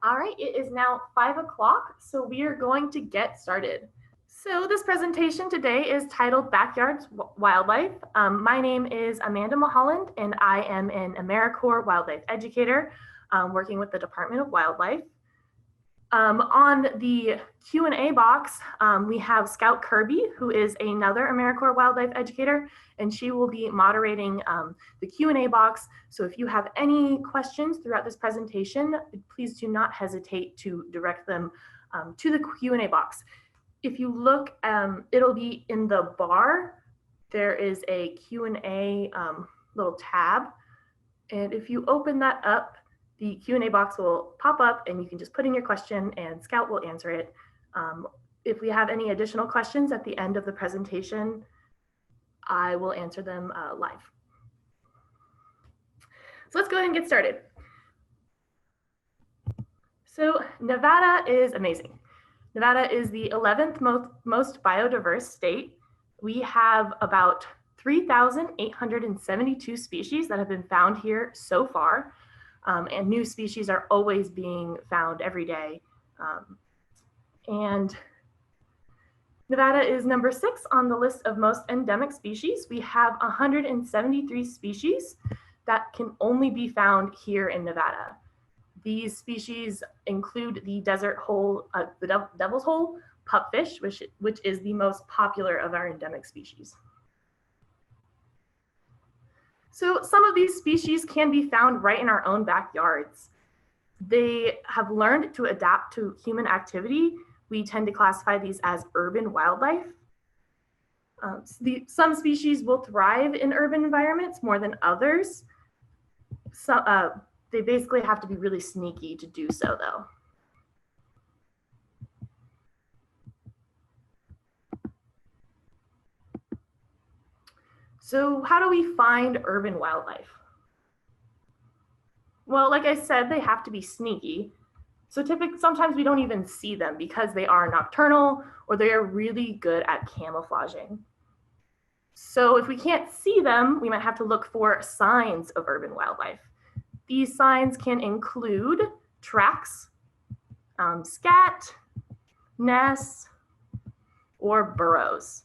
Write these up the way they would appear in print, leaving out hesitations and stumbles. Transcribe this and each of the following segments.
All right, it is now 5 o'clock, so we are going to get started. So this presentation today is titled Backyard Wildlife. My name is Amanda Mulholland, and I am an AmeriCorps wildlife educator working with the Department of Wildlife. On the Q&A box, we have Scout Kirby, who is another AmeriCorps wildlife educator, and she will be moderating the Q&A box. So if you have any questions throughout this presentation, please do not hesitate to direct them to the Q&A box. If you look, it'll be in the bar. There is a Q&A little tab. And if you open that up, the Q&A box will pop up and you can just put in your question and Scout will answer it. If we have any additional questions at the end of the presentation, I will answer them live. So let's go ahead and get started. So Nevada is amazing. Nevada is the 11th most biodiverse state. We have about 3,872 species that have been found here so far. And new species are always being found every day. And Nevada is number 6 on the list of most endemic species. We have 173 species that can only be found here in Nevada. These species include the desert hole, the devil's hole pupfish, which is the most popular of our endemic species. So some of these species can be found right in our own backyards. They have learned to adapt to human activity. We tend to classify these as urban wildlife. Some species will thrive in urban environments more than others. So, they basically have to be really sneaky to do so, though. So how do we find urban wildlife? Well, like I said, they have to be sneaky. So sometimes we don't even see them because they are nocturnal or they are really good at camouflaging. So if we can't see them, we might have to look for signs of urban wildlife. These signs can include tracks, scat, nests, or burrows.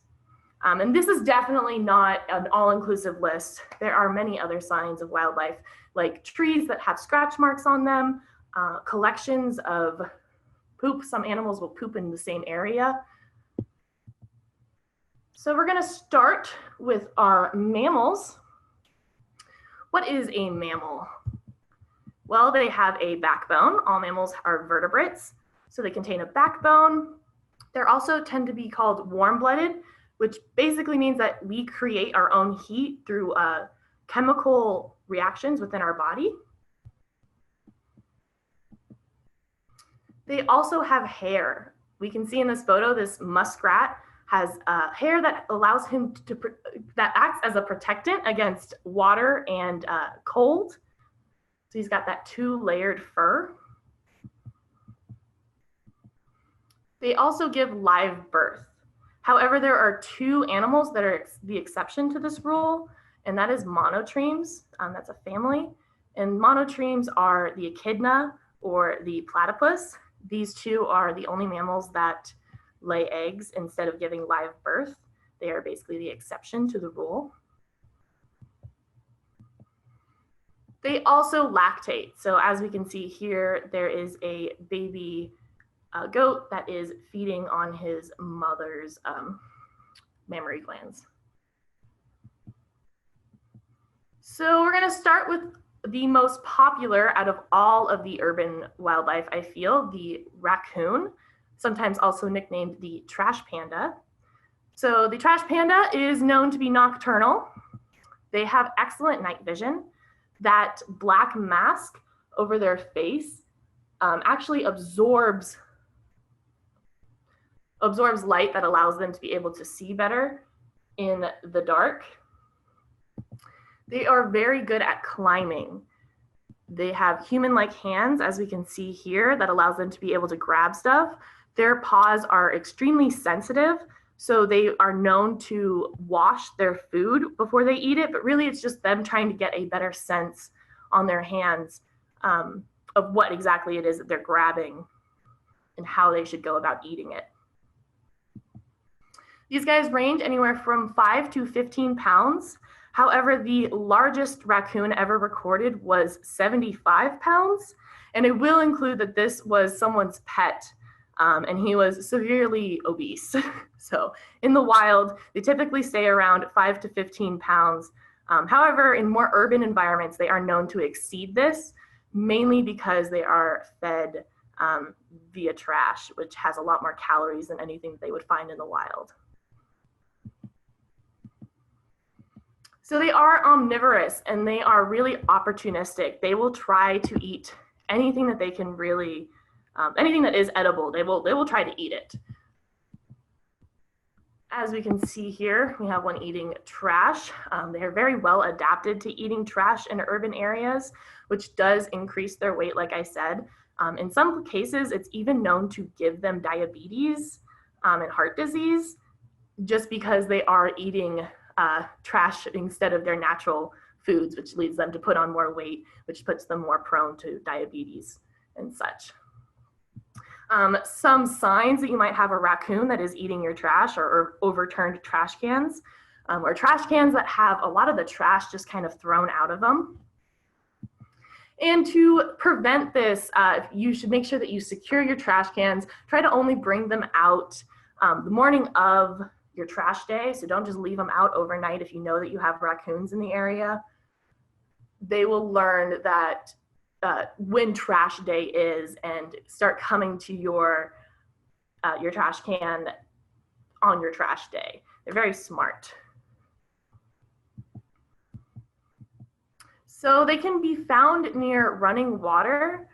And this is definitely not an all-inclusive list. There are many other signs of wildlife, like trees that have scratch marks on them, collections of poop. Some animals will poop in the same area. So we're gonna start with our mammals. What is a mammal? Well, they have a backbone. All mammals are vertebrates, so they contain a backbone. They also tend to be called warm-blooded, which basically means that we create our own heat through chemical reactions within our body. They also have hair. We can see in this photo, this muskrat has hair that allows him that acts as a protectant against water and cold. So he's got that 2-layered fur. They also give live birth. However, there are 2 animals that are the exception to this rule, and that is monotremes. That's a family. And monotremes are the echidna or the platypus. These 2 are the only mammals that lay eggs instead of giving live birth. They are basically the exception to the rule. They also lactate. So as we can see here, there is a baby goat that is feeding on his mother's mammary glands. So we're gonna start with the most popular out of all of the urban wildlife, I feel, the raccoon, sometimes also nicknamed the trash panda. So the trash panda is known to be nocturnal. They have excellent night vision. That black mask over their face actually absorbs light that allows them to be able to see better in the dark. They are very good at climbing. They have human-like hands, as we can see here, that allows them to be able to grab stuff. Their paws are extremely sensitive, so they are known to wash their food before they eat it, but really it's just them trying to get a better sense on their hands of what exactly it is that they're grabbing and how they should go about eating it. These guys range anywhere from 5 to 15 pounds. However, the largest raccoon ever recorded was 75 pounds. And it will include that this was someone's pet, and he was severely obese. So in the wild, they typically stay around 5 to 15 pounds. However, in more urban environments, they are known to exceed this, mainly because they are fed via trash, which has a lot more calories than anything they would find in the wild. So they are omnivorous, and they are really opportunistic. They will try to eat anything that they can really, anything that is edible, they will try to eat it. As we can see here, we have one eating trash. They are very well adapted to eating trash in urban areas, which does increase their weight, like I said. In some cases, it's even known to give them diabetes and heart disease, just because they are eating trash instead of their natural foods, which leads them to put on more weight, which puts them more prone to diabetes and such. Some signs that you might have a raccoon that is eating your trash or overturned trash cans, or trash cans that have a lot of the trash just kind of thrown out of them. And to prevent this, you should make sure that you secure your trash cans. Try to only bring them out the morning of your trash day. So don't just leave them out overnight if you know that you have raccoons in the area. They will learn that when trash day is and start coming to your trash can on your trash day. They're very smart. So they can be found near running water.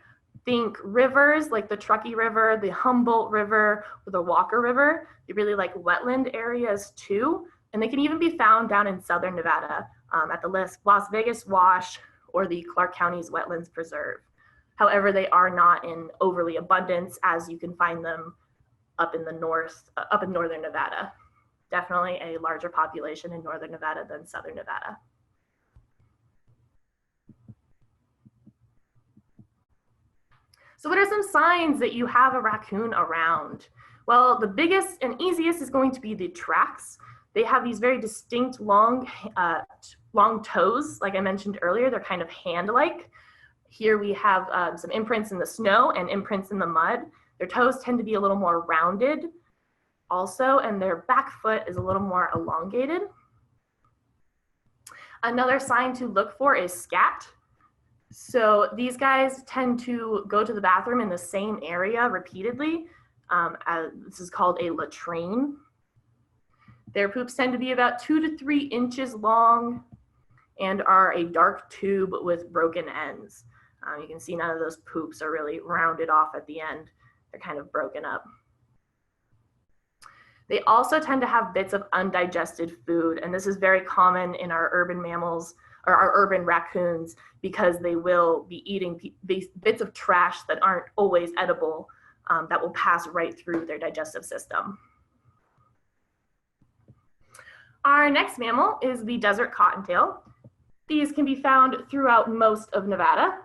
Think rivers like the Truckee River, the Humboldt River, or the Walker River. They really like wetland areas too. And they can even be found down in southern Nevada at the Las Vegas Wash or the Clark County's Wetlands Preserve. However, they are not in overly abundance as you can find them up in the north, up in northern Nevada. Definitely a larger population in northern Nevada than southern Nevada. So what are some signs that you have a raccoon around? Well, the biggest and easiest is going to be the tracks. They have these very distinct long toes. Like I mentioned earlier, they're kind of hand-like. Here we have some imprints in the snow and imprints in the mud. Their toes tend to be a little more rounded also, and their back foot is a little more elongated. Another sign to look for is scat. So these guys tend to go to the bathroom in the same area repeatedly. This is called a latrine. Their poops tend to be about 2 to 3 inches long and are a dark tube with broken ends. You can see none of those poops are really rounded off at the end. They're kind of broken up. They also tend to have bits of undigested food, and this is very common in our urban mammals or our urban raccoons because they will be eating bits of trash that aren't always edible that will pass right through their digestive system. Our next mammal is the desert cottontail. These can be found throughout most of Nevada.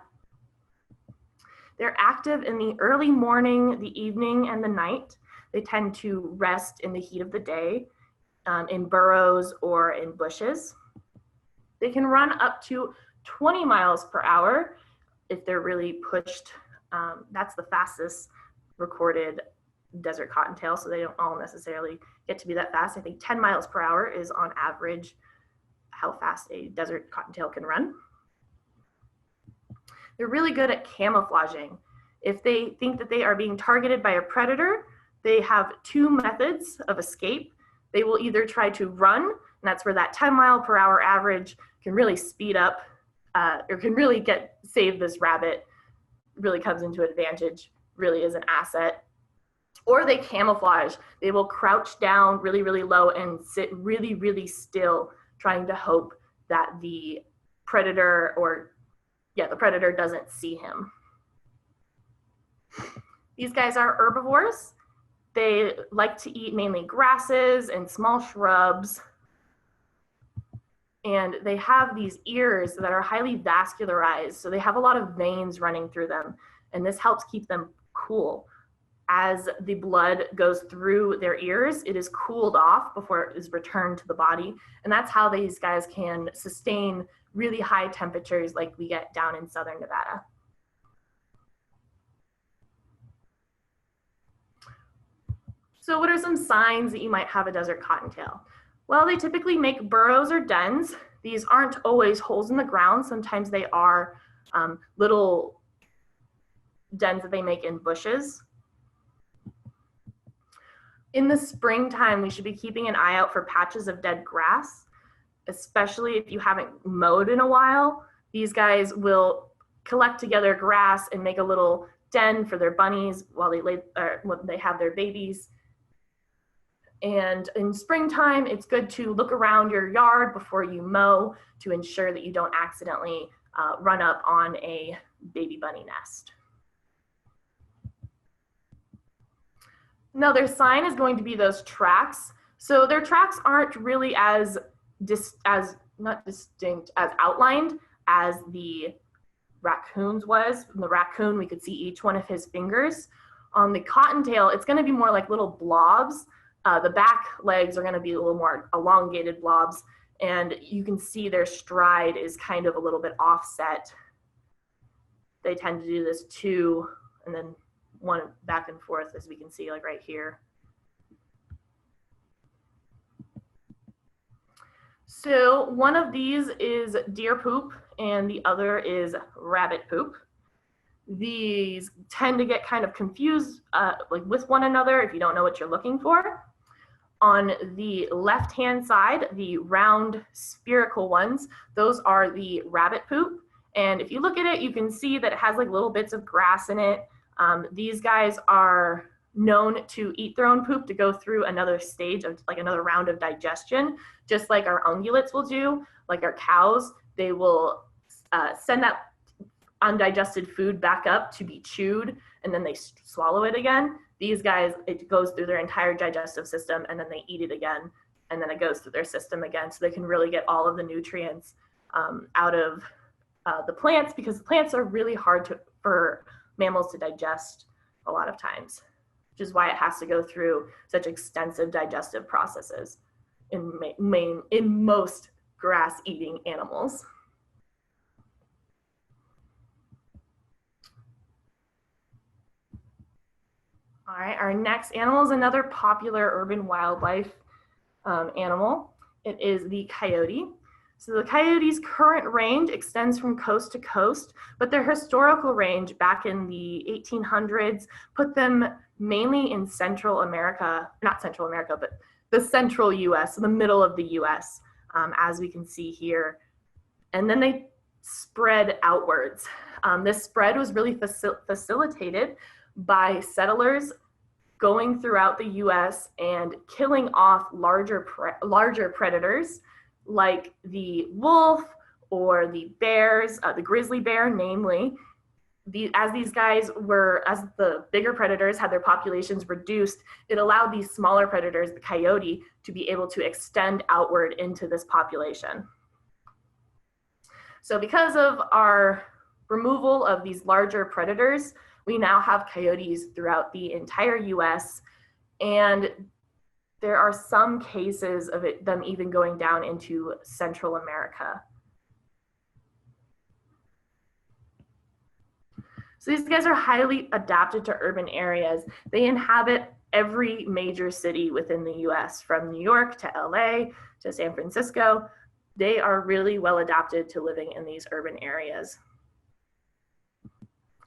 They're active in the early morning, the evening, and the night. They tend to rest in the heat of the day in burrows or in bushes. They can run up to 20 miles per hour if they're really pushed. That's the fastest recorded desert cottontail, so they don't all necessarily get to be that fast. I think 10 miles per hour is on average how fast a desert cottontail can run. They're really good at camouflaging. If they think that they are being targeted by a predator, they have 2 methods of escape. They will either try to run, and that's where that 10 mile per hour average can really speed up or can really save this rabbit, really comes into advantage, really is an asset. Or they camouflage. They will crouch down really, really low and sit really, really still, trying to hope that the predator the predator doesn't see him. These guys are herbivores. They like to eat mainly grasses and small shrubs. And they have these ears that are highly vascularized, so they have a lot of veins running through them, and this helps keep them cool. As the blood goes through their ears, it is cooled off before it is returned to the body, and that's how these guys can sustain really high temperatures like we get down in southern Nevada. So what are some signs that you might have a desert cottontail? Well, they typically make burrows or dens. These aren't always holes in the ground. Sometimes they are little dens that they make in bushes. In the springtime, we should be keeping an eye out for patches of dead grass, especially if you haven't mowed in a while. These guys will collect together grass and make a little den for their bunnies while they have their babies. And in springtime, it's good to look around your yard before you mow to ensure that you don't accidentally run up on a baby bunny nest. Another sign is going to be those tracks. So their tracks aren't really as not distinct as outlined as the raccoon's was. In the raccoon, we could see each one of his fingers. On the cottontail, it's going to be more like little blobs. The back legs are going to be a little more elongated blobs, and you can see their stride is kind of a little bit offset. They tend to do this two, and then one back and forth, as we can see, like right here. So one of these is deer poop, and the other is rabbit poop. These tend to get kind of confused like with one another if you don't know what you're looking for. On the left-hand side, the round spherical ones, those are the rabbit poop. And if you look at it, you can see that it has like little bits of grass in it. These guys are known to eat their own poop to go through another stage of like another round of digestion, just like our ungulates will do, like our cows. They will send that undigested food back up to be chewed, and then they swallow it again. These guys, it goes through their entire digestive system, and then they eat it again, and then it goes through their system again, so they can really get all of the nutrients out of the plants, because the plants are really hard for mammals to digest a lot of times, which is why it has to go through such extensive digestive processes in most grass-eating animals. All right, our next animal is another popular urban wildlife animal. It is the coyote. So the coyote's current range extends from coast to coast, but their historical range back in the 1800s put them mainly in Central America, not Central America, but the central US, so the middle of the US, as we can see here. And then they spread outwards. This spread was really facilitated by settlers going throughout the US and killing off larger predators like the wolf or the bears, the grizzly bear, namely. As the bigger predators had their populations reduced, it allowed these smaller predators, the coyote, to be able to extend outward into this population. So because of our removal of these larger predators, we now have coyotes throughout the entire US, and there are some cases of them even going down into Central America. So these guys are highly adapted to urban areas. They inhabit every major city within the US, from New York to LA to San Francisco. They are really well adapted to living in these urban areas.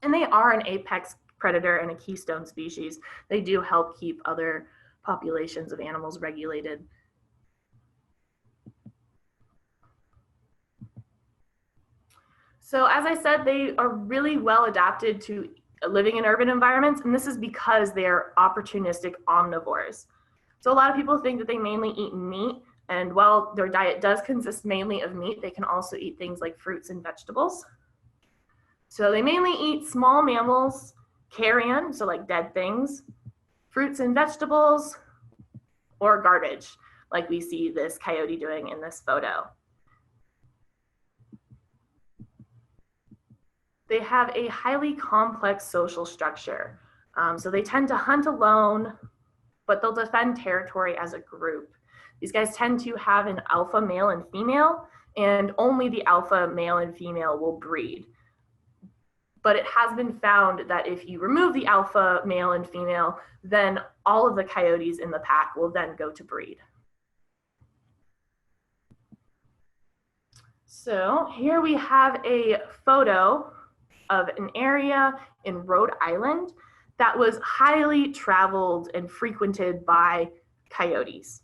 And they are an apex predator and a keystone species. They do help keep other populations of animals regulated. So as I said, they are really well adapted to living in urban environments, and this is because they are opportunistic omnivores. So a lot of people think that they mainly eat meat, and while their diet does consist mainly of meat, they can also eat things like fruits and vegetables. So they mainly eat small mammals, carrion, so like dead things, fruits and vegetables, or garbage, like we see this coyote doing in this photo. They have a highly complex social structure. So they tend to hunt alone, but they'll defend territory as a group. These guys tend to have an alpha male and female, and only the alpha male and female will breed. But it has been found that if you remove the alpha male and female, then all of the coyotes in the pack will then go to breed. So here we have a photo of an area in Rhode Island that was highly traveled and frequented by coyotes.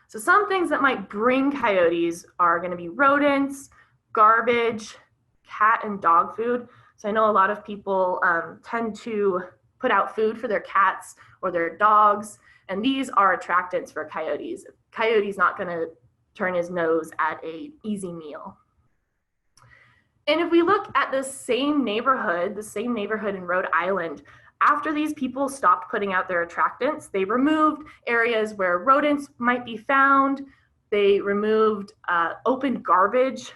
So some things that might bring coyotes are going to be rodents, garbage, cat and dog food. So I know a lot of people tend to put out food for their cats or their dogs, and these are attractants for coyotes. Coyote's not going to turn his nose at an easy meal. And if we look at the same neighborhood in Rhode Island, after these people stopped putting out their attractants, they removed areas where rodents might be found. They removed open garbage.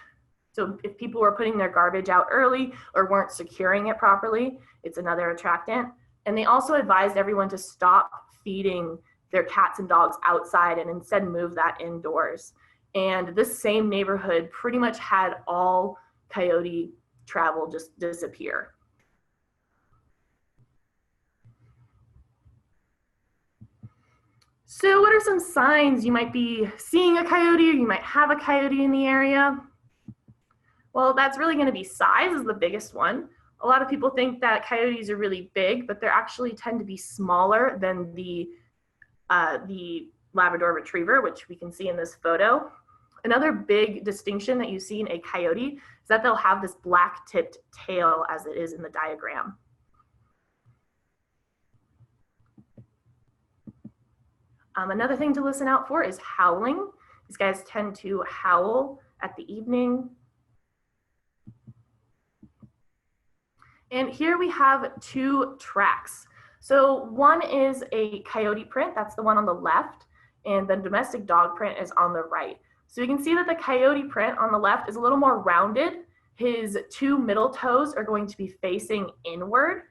So if people were putting their garbage out early or weren't securing it properly, it's another attractant. And they also advised everyone to stop feeding their cats and dogs outside and instead move that indoors. And this same neighborhood pretty much had all coyote travel just disappear. So what are some signs you might be seeing a coyote or you might have a coyote in the area? Well, that's really going to be size is the biggest one. A lot of people think that coyotes are really big, but they actually tend to be smaller than the Labrador Retriever, which we can see in this photo. Another big distinction that you see in a coyote is that they'll have this black-tipped tail as it is in the diagram. Another thing to listen out for is howling. These guys tend to howl at the evening. And here we have two tracks. So one is a coyote print, that's the one on the left, and the domestic dog print is on the right. So you can see that the coyote print on the left is a little more rounded. His two middle toes are going to be facing inward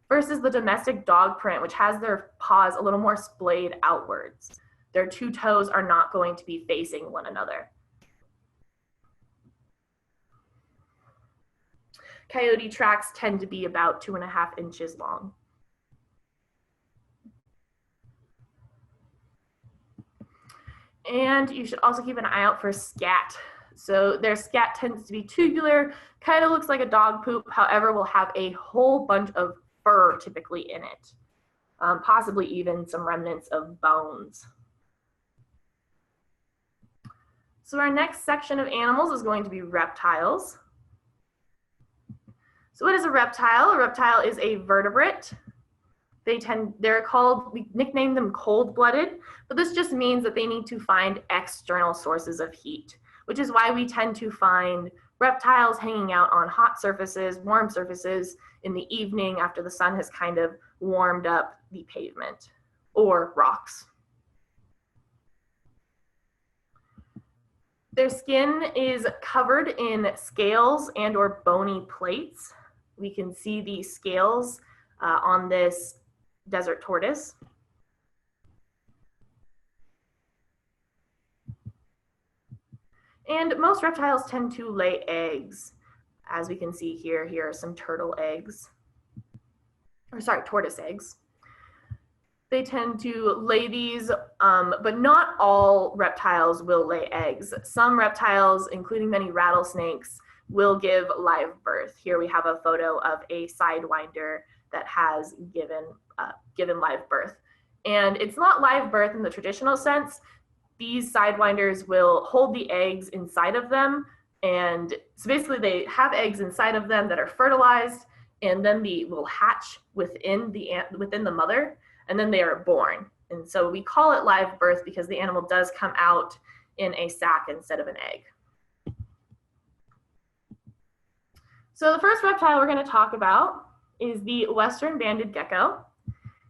versus the domestic dog print, which has their paws a little more splayed outwards. Their two toes are not going to be facing one another. Coyote tracks tend to be about 2.5 inches long. And you should also keep an eye out for scat. So their scat tends to be tubular, kind of looks like a dog poop, however, will have a whole bunch of fur typically in it, possibly even some remnants of bones. So our next section of animals is going to be reptiles. So what is a reptile? A reptile is a vertebrate. They're called, we nickname them cold-blooded, but this just means that they need to find external sources of heat, which is why we tend to find reptiles hanging out on hot surfaces, warm surfaces in the evening after the sun has kind of warmed up the pavement or rocks. Their skin is covered in scales and or bony plates. We can see the scales on this desert tortoise. And most reptiles tend to lay eggs. As we can see here, here are some turtle eggs, or sorry, tortoise eggs. They tend to lay these, but not all reptiles will lay eggs. Some reptiles, including many rattlesnakes, will give live birth. Here we have a photo of a sidewinder that has given live birth. And it's not live birth in the traditional sense. These sidewinders will hold the eggs inside of them. And so basically they have eggs inside of them that are fertilized, and then they will hatch within the mother, and then they are born. And so we call it live birth because the animal does come out in a sac instead of an egg. So the first reptile we're going to talk about is the western banded gecko.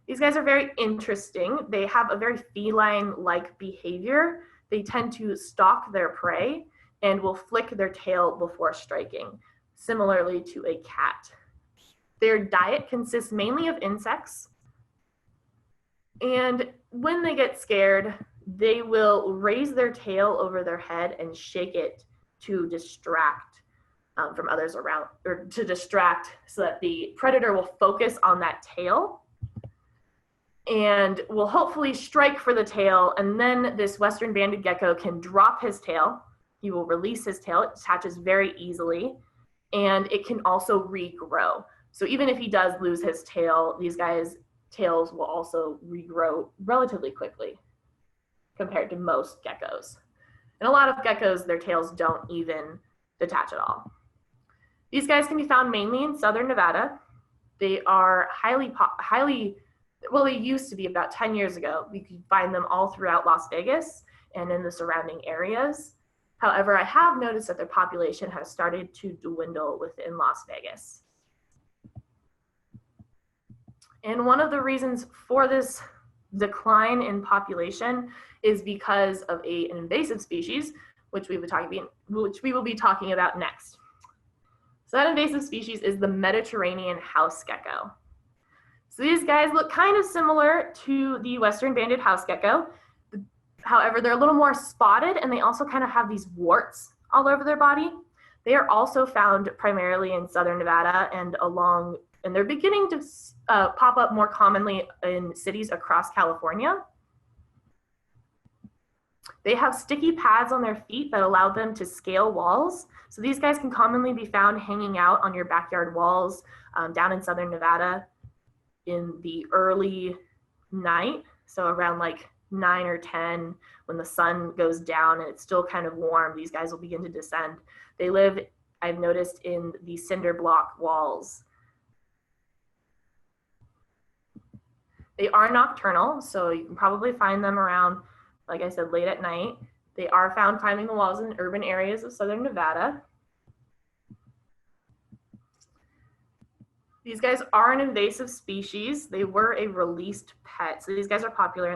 These guys are very interesting. They have a very feline-like behavior. They tend to stalk their prey, and will flick their tail before striking, similarly to a cat. Their diet consists mainly of insects, and when they get scared, they will raise their tail over their head and shake it to distract from others around, or to distract so that the predator will focus on that tail and will hopefully strike for the tail, and then this western banded gecko can drop his tail. He will release his tail. It attaches very easily, and it can also regrow. So even if he does lose his tail, these guys' tails will also regrow relatively quickly compared to most geckos. And a lot of geckos, their tails don't even detach at all. These guys can be found mainly in southern Nevada. They are well, they used to be about 10 years ago. We could find them all throughout Las Vegas and in the surrounding areas. However, I have noticed that their population has started to dwindle within Las Vegas. And one of the reasons for this decline in population is because of an invasive species, which we will be talking about next. So that invasive species is the Mediterranean house gecko. So these guys look kind of similar to the western banded house gecko. However, they're a little more spotted, and they also kind of have these warts all over their body. They are also found primarily in southern Nevada and they're beginning to pop up more commonly in cities across California. They have sticky pads on their feet that allow them to scale walls. So these guys can commonly be found hanging out on your backyard walls down in southern Nevada in the early night. So around like 9 or 10, when the sun goes down and it's still kind of warm, these guys will begin to descend. They live, I've noticed, in the cinder block walls. They are nocturnal, so you can probably find them around, like I said, late at night. They are found climbing the walls in urban areas of southern Nevada. These guys are an invasive species. They were a released pet. So these guys were popular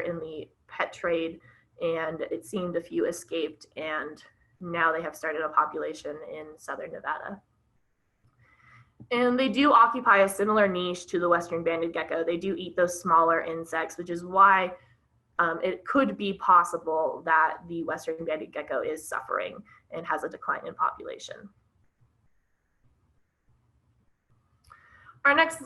in the pet trade, and it seemed a few escaped, and now they have started a population in southern Nevada. And they do occupy a similar niche to the western banded gecko. They do eat those smaller insects, which is why it could be possible that the western banded gecko is suffering and has a decline in population. Our next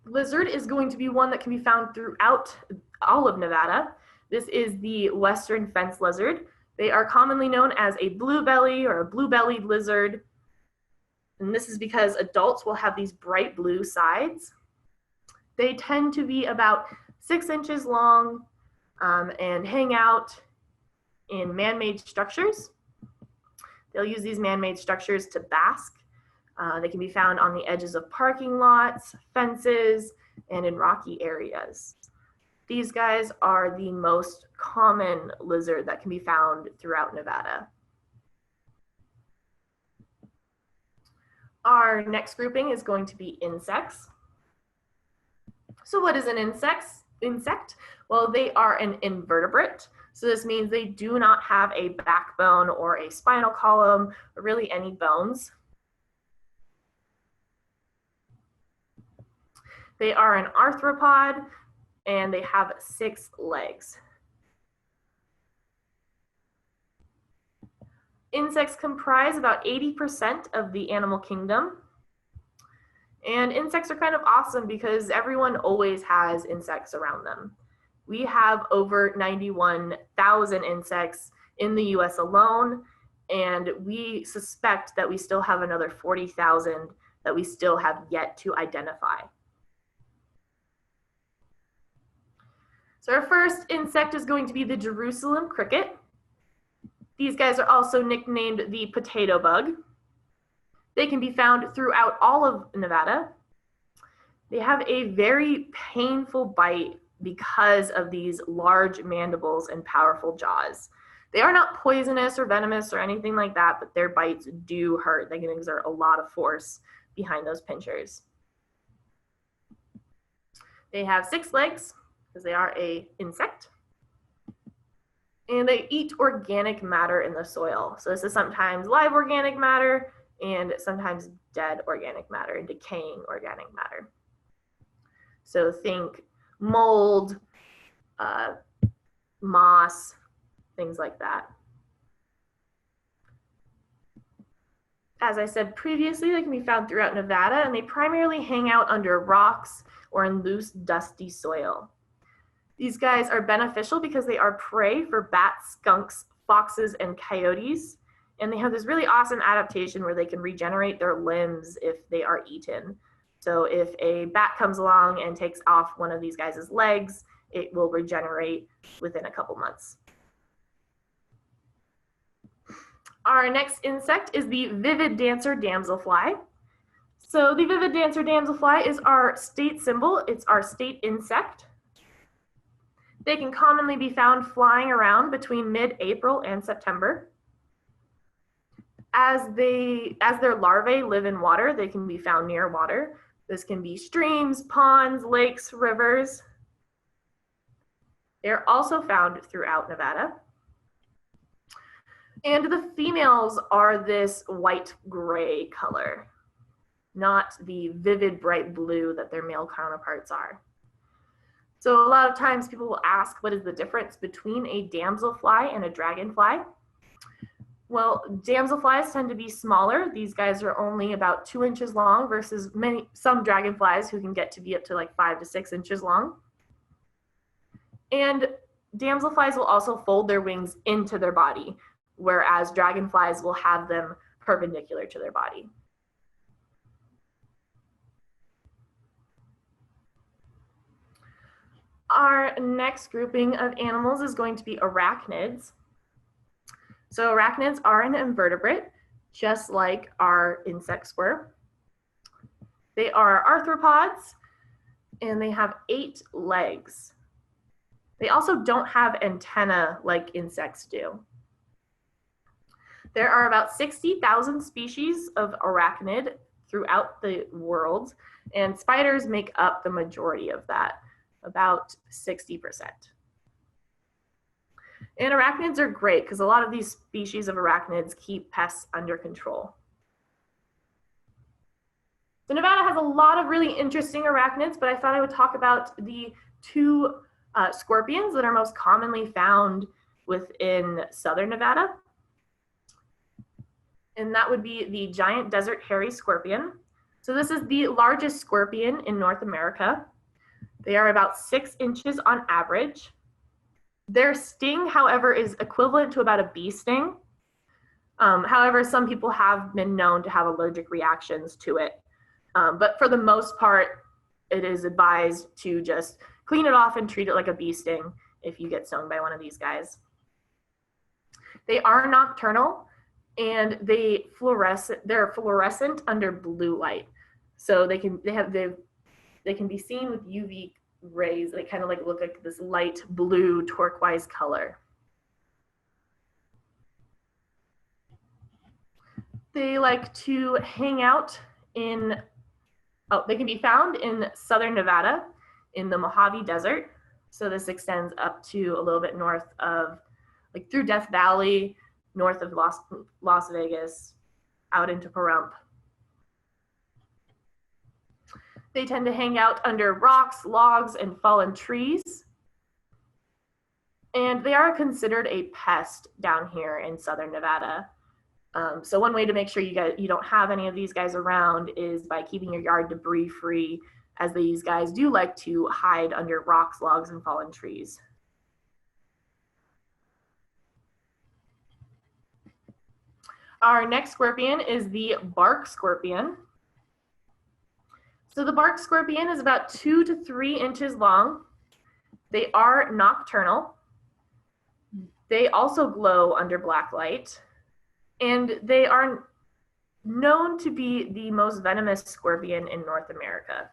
lizard is going to be one that can be found throughout all of Nevada. This is the western fence lizard. They are commonly known as a bluebelly or a blue-bellied lizard. And this is because adults will have these bright blue sides. They tend to be about 6 inches long and hang out in man-made structures. They'll use these man-made structures to bask. They can be found on the edges of parking lots, fences, and in rocky areas. These guys are the most common lizard that can be found throughout Nevada. Our next grouping is going to be insects. So what is an insect? Well, they are an invertebrate. So this means they do not have a backbone or a spinal column or really any bones. They are an arthropod, and they have 6 legs. Insects comprise about 80% of the animal kingdom. And insects are kind of awesome because everyone always has insects around them. We have over 91,000 insects in the US alone, and we suspect that we still have another 40,000 that we still have yet to identify. So our first insect is going to be the Jerusalem cricket. These guys are also nicknamed the potato bug. They can be found throughout all of Nevada. They have a very painful bite because of these large mandibles and powerful jaws. They are not poisonous or venomous or anything like that, but their bites do hurt. They can exert a lot of force behind those pinchers. They have 6 legs, because they are an insect. And they eat organic matter in the soil. So this is sometimes live organic matter and sometimes dead organic matter and decaying organic matter. So think mold, moss, things like that. As I said previously, they can be found throughout Nevada, and they primarily hang out under rocks or in loose, dusty soil. These guys are beneficial because they are prey for bats, skunks, foxes, and coyotes. And they have this really awesome adaptation where they can regenerate their limbs if they are eaten. So if a bat comes along and takes off one of these guys' legs, it will regenerate within a couple months. Our next insect is the vivid dancer damselfly. So the vivid dancer damselfly is our state symbol. It's our state insect. They can commonly be found flying around between mid-April and September. As their larvae live in water, they can be found near water. This can be streams, ponds, lakes, rivers. They're also found throughout Nevada. And the females are this white-gray color, not the vivid bright blue that their male counterparts are. So a lot of times people will ask, what is the difference between a damselfly and a dragonfly? Well, damselflies tend to be smaller. These guys are only about 2 inches long versus some dragonflies who can get to be up to like 5 to 6 inches long. And damselflies will also fold their wings into their body, whereas dragonflies will have them perpendicular to their body. Our next grouping of animals is going to be arachnids. So arachnids are an invertebrate, just like our insects were. They are arthropods, and they have 8 legs. They also don't have antennae like insects do. There are about 60,000 species of arachnid throughout the world, and spiders make up the majority of that, about 60%. And arachnids are great because a lot of these species of arachnids keep pests under control. So Nevada has a lot of really interesting arachnids, but I thought I would talk about the 2 scorpions that are most commonly found within southern Nevada. And that would be the giant desert hairy scorpion. So this is the largest scorpion in North America. They are about 6 inches on average. Their sting, however, is equivalent to about a bee sting. However, some people have been known to have allergic reactions to it. But for the most part, it is advised to just clean it off and treat it like a bee sting if you get stung by one of these guys. They are nocturnal, and they're fluorescent under blue light. So they can be seen with UV rays. They kind of like look like this light blue turquoise color. They like to hang out they can be found in southern Nevada in the Mojave Desert. So this extends up to a little bit north of, like through Death Valley, north of Las Vegas, out into Pahrump. They tend to hang out under rocks, logs, and fallen trees. And they are considered a pest down here in southern Nevada. So one way to make sure you don't have any of these guys around is by keeping your yard debris free, as these guys do like to hide under rocks, logs, and fallen trees. Our next scorpion is the bark scorpion. So the bark scorpion is about 2 to 3 inches long. They are nocturnal. They also glow under black light. And they are known to be the most venomous scorpion in North America.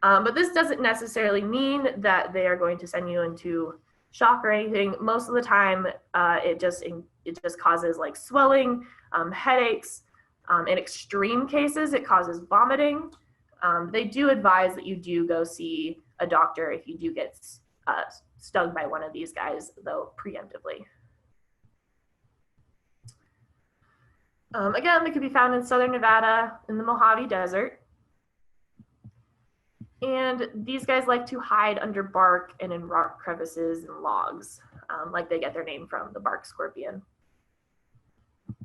But this doesn't necessarily mean that they are going to send you into shock or anything. Most of the time, it just causes like swelling, headaches. In extreme cases, it causes vomiting. They do advise that you do go see a doctor if you do get stung by one of these guys, though preemptively. Again, they could be found in southern Nevada in the Mojave Desert. And these guys like to hide under bark and in rock crevices and logs, like they get their name from, the bark scorpion.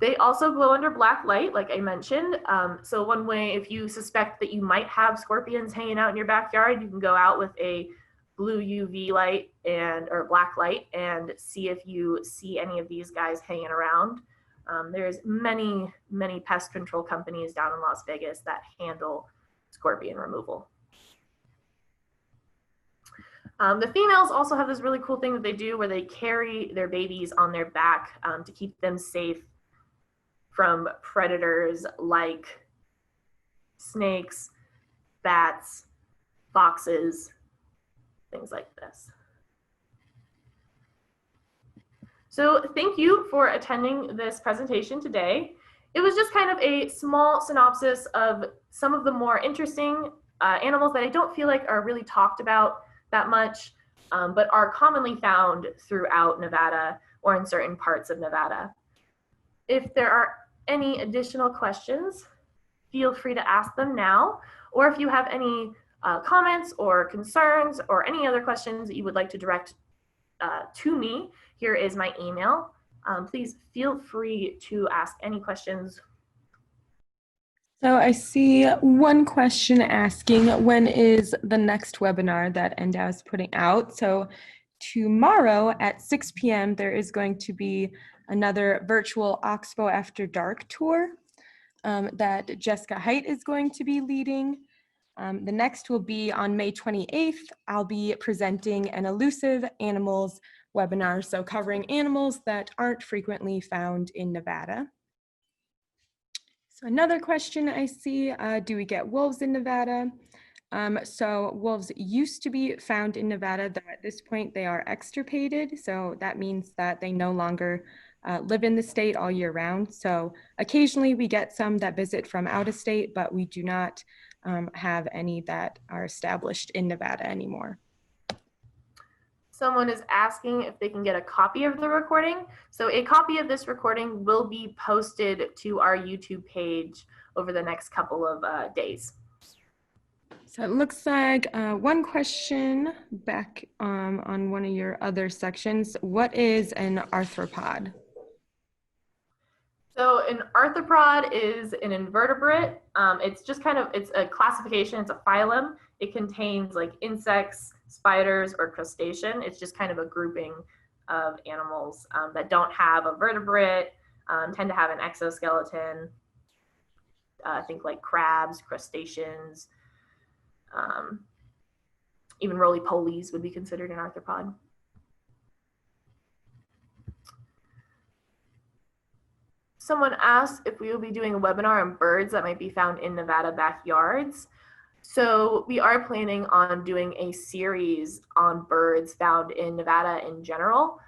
They also glow under black light, like I mentioned. So one way, if you suspect that you might have scorpions hanging out in your backyard, you can go out with a blue UV light or black light and see if you see any of these guys hanging around. There's many pest control companies down in Las Vegas that handle scorpion removal. The females also have this really cool thing that they do where they carry their babies on their back to keep them safe from predators like snakes, bats, foxes, things like this. So thank you for attending this presentation today. It was just kind of a small synopsis of some of the more interesting animals that I don't feel like are really talked about that much, but are commonly found throughout Nevada or in certain parts of Nevada. If there are any additional questions, feel free to ask them now, or if you have any comments or concerns or any other questions that you would like to direct to me, here is my email. Please feel free to ask any questions. So I see one question asking, when is the next webinar that NDOW is putting out? So tomorrow at 6 p.m. there is going to be another virtual Oxbow After Dark tour that Jessica Height is going to be leading. The next will be on May 28th. I'll be presenting an elusive animals webinar, so covering animals that aren't frequently found in Nevada. So another question I see, do we get wolves in Nevada? So wolves used to be found in Nevada, though at this point they are extirpated. So that means that they no longer live in the state all year round. So occasionally we get some that visit from out of state, but we do not have any that are established in Nevada anymore. Someone is asking if they can get a copy of the recording. So a copy of this recording will be posted to our YouTube page over the next couple of days. So it looks like one question back on one of your other sections. What is an arthropod? So an arthropod is an invertebrate. It's just it's a classification, it's a phylum. It contains like insects, spiders, or crustacean. It's just kind of a grouping of animals that don't have a vertebrate, tend to have an exoskeleton. Think like crabs, crustaceans, even roly-polies would be considered an arthropod. Someone asked if we will be doing a webinar on birds that might be found in Nevada backyards. So we are planning on doing a series on birds found in Nevada in general,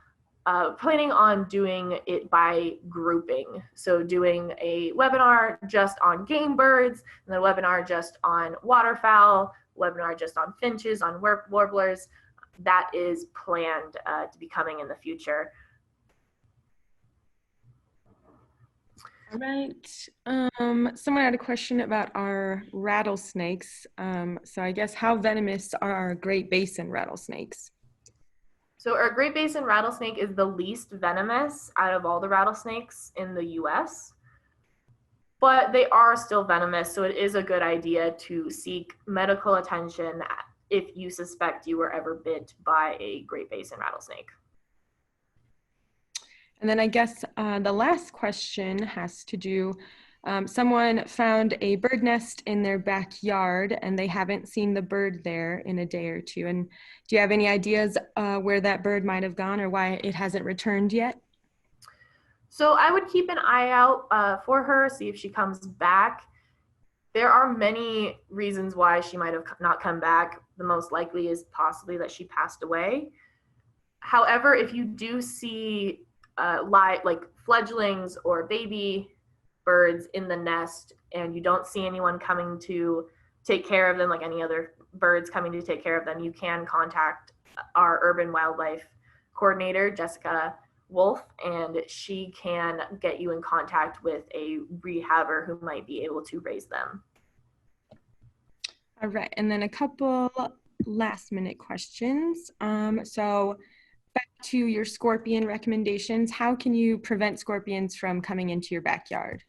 planning on doing it by grouping. So doing a webinar just on game birds, and then a webinar just on waterfowl, webinar just on finches, on warblers. That is planned to be coming in the future. All right. Someone had a question about our rattlesnakes. So I guess how venomous are our Great Basin rattlesnakes? So our Great Basin rattlesnake is the least venomous out of all the rattlesnakes in the US, but they are still venomous. So it is a good idea to seek medical attention if you suspect you were ever bit by a Great Basin rattlesnake. And then I guess the last question has to do, someone found a bird nest in their backyard and they haven't seen the bird there in a day or two. And do you have any ideas where that bird might have gone or why it hasn't returned yet? So I would keep an eye out for her, see if she comes back. There are many reasons why she might have not come back. The most likely is possibly that she passed away. However, if you do see like fledglings or baby birds in the nest and you don't see anyone coming to take care of them like any other birds coming to take care of them, you can contact our urban wildlife coordinator, Jessica Wolf, and she can get you in contact with a rehabber who might be able to raise them. All right, and then a couple last minute questions. So back to your scorpion recommendations, how can you prevent scorpions from coming into your backyard?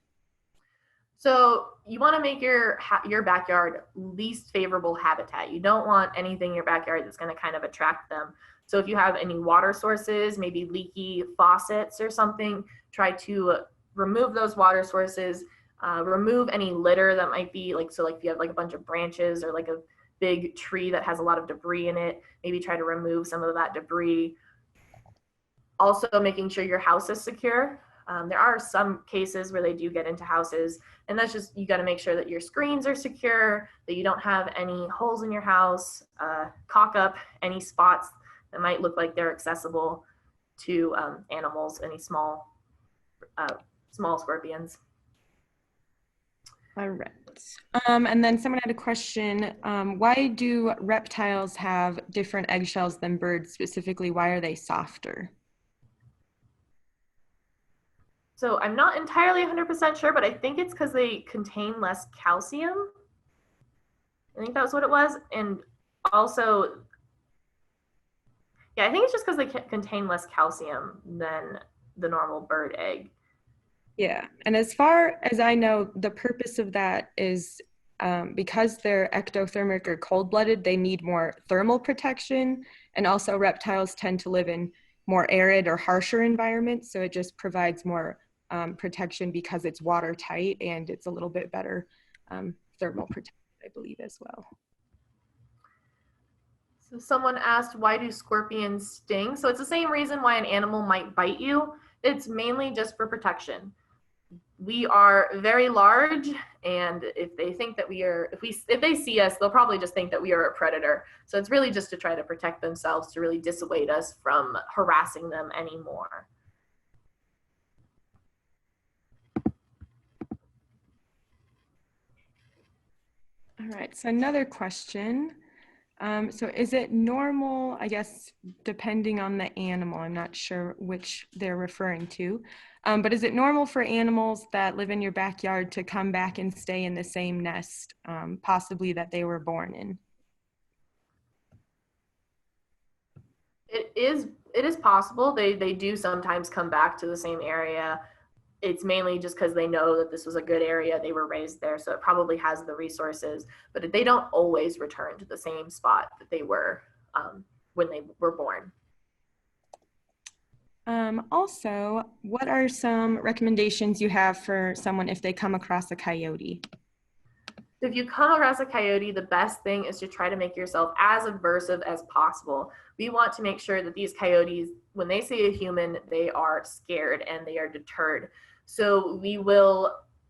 So you want to make your backyard least favorable habitat. You don't want anything in your backyard that's going to kind of attract them. So if you have any water sources, maybe leaky faucets or something, try to remove those water sources. Remove any litter that might be like, so like if you have like a bunch of branches or like a big tree that has a lot of debris in it, maybe try to remove some of that debris. Also making sure your house is secure. There are some cases where they do get into houses, and that's just, you got to make sure that your screens are secure, that you don't have any holes in your house, caulk up any spots that might look like they're accessible to animals, any small scorpions. All right. And then someone had a question. Why do reptiles have different eggshells than birds? Specifically, why are they softer? So I'm not entirely 100% sure, but I think it's because they contain less calcium. I think that was what it was. And also, yeah, I think it's just because they contain less calcium than the normal bird egg. Yeah, and as far as I know, the purpose of that is because they're ectothermic or cold-blooded, they need more thermal protection, and also reptiles tend to live in more arid or harsher environments, so it just provides more protection because it's watertight and it's a little bit better thermal protection, I believe, as well. So someone asked, why do scorpions sting? So it's the same reason why an animal might bite you. It's mainly just for protection. We are very large, and if they think that if they see us, they'll probably just think that we are a predator. So it's really just to try to protect themselves, to really dissuade us from harassing them anymore. All right, so another question. So is it normal, I guess, depending on the animal, I'm not sure which they're referring to, but is it normal for animals that live in your backyard to come back and stay in the same nest, possibly that they were born in? It is possible. They do sometimes come back to the same area. It's mainly just because they know that this was a good area, they were raised there, so it probably has the resources, but they don't always return to the same spot that they were when they were born. Also, what are some recommendations you have for someone if they come across a coyote? If you come across a coyote, the best thing is to try to make yourself as aversive as possible. We want to make sure that these coyotes, when they see a human, they are scared and they are deterred. So we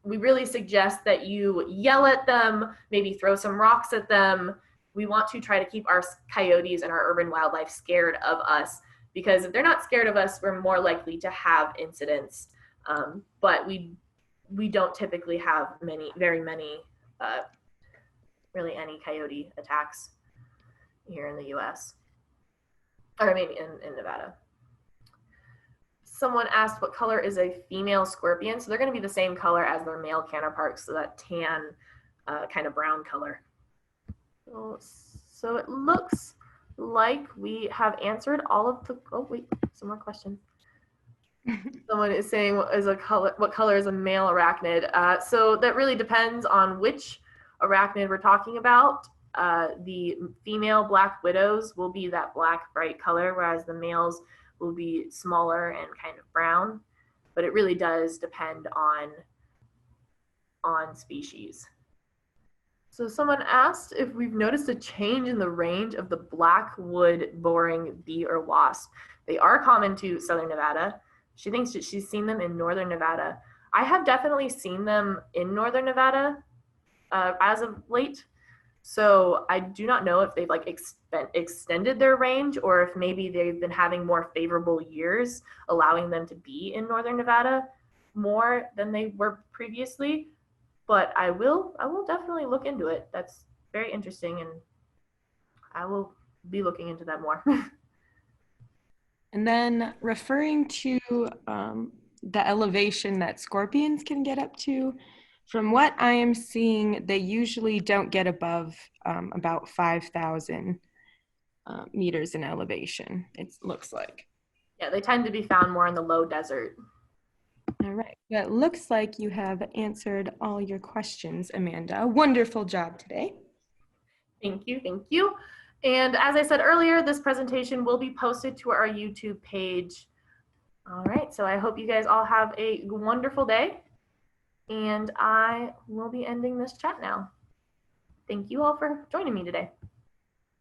really suggest that you yell at them, maybe throw some rocks at them. We want to try to keep our coyotes and our urban wildlife scared of us, because if they're not scared of us, we're more likely to have incidents. But we don't typically have very many really any coyote attacks here in the US, or maybe in Nevada. Someone asked, what color is a female scorpion? So they're going to be the same color as their male counterparts, so that tan kind of brown color. So it looks like we have answered all of the, oh wait, some more questions. Someone is saying, what color is a male arachnid? So that really depends on which arachnid we're talking about. The female black widows will be that black bright color, whereas the males will be smaller and kind of brown, but it really does depend on species. So someone asked if we've noticed a change in the range of the black wood boring bee or wasp. They are common to southern Nevada. She thinks that she's seen them in northern Nevada. I have definitely seen them in northern Nevada as of late. So I do not know if they've like extended their range, or if maybe they've been having more favorable years, allowing them to be in northern Nevada more than they were previously. But I will definitely look into it. That's very interesting, and I will be looking into that more. And then referring to the elevation that scorpions can get up to, from what I am seeing, they usually don't get above about 5,000 meters in elevation, it looks like. Yeah, they tend to be found more in the low desert. All right. It looks like you have answered all your questions, Amanda. Wonderful job today. Thank you, thank you. And as I said earlier, this presentation will be posted to our YouTube page. All right, so I hope you guys all have a wonderful day, and I will be ending this chat now. Thank you all for joining me today.